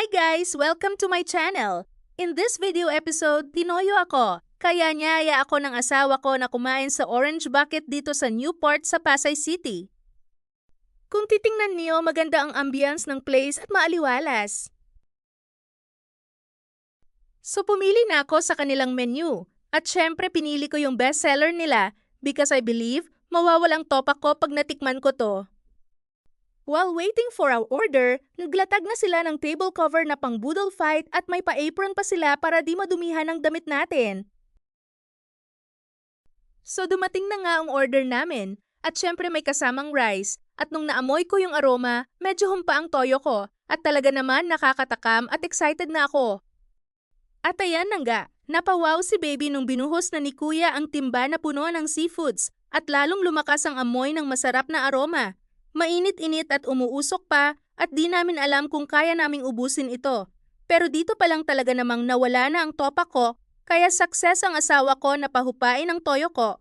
guys! Welcome to my channel! In this video episode, tinoyo ako. Kaya niyaya ako ng asawa ko na kumain sa Orange Bucket dito sa Newport sa Pasay City. Kung titingnan niyo, maganda ang ambience ng place at maaliwalas. So pumili na ako sa kanilang menu. At syempre pinili ko yung bestseller nila because I believe mawawalang topak ko pag natikman ko to. While waiting for our order, naglatag na sila ng table cover na pang boodle fight at may pa-apron pa sila para di madumihan ang damit natin. So dumating na nga ang order namin at syempre may kasamang rice at nung naamoy ko yung aroma, medyo humpa ang toyo ko at talaga naman nakakatakam at excited na ako. At ayan na nga, napawaw si baby nung binuhos na ni kuya ang timba na puno ng seafoods at lalong lumakas ang amoy ng masarap na aroma. Mainit-init at umuusok pa at di namin alam kung kaya naming ubusin ito. Pero dito pa lang talaga namang nawala na ang topak ko kaya success ang asawa ko na pahupain ang toyo ko.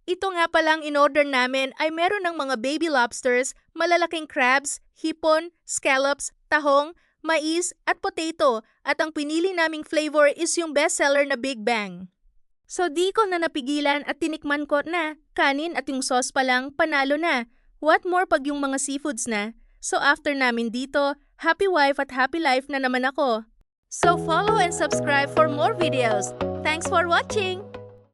Ito nga palang in-order namin ay meron ng mga baby lobsters, malalaking crabs, hipon, scallops, tahong, mais at potato at ang pinili naming flavor is yung bestseller na Big Bang. So di ko na napigilan at tinikman ko na, kanin at yung sauce pa lang panalo na. What more pag yung mga seafoods na? So after namin dito, happy wife at happy life na naman ako. So follow and subscribe for more videos. Thanks for watching!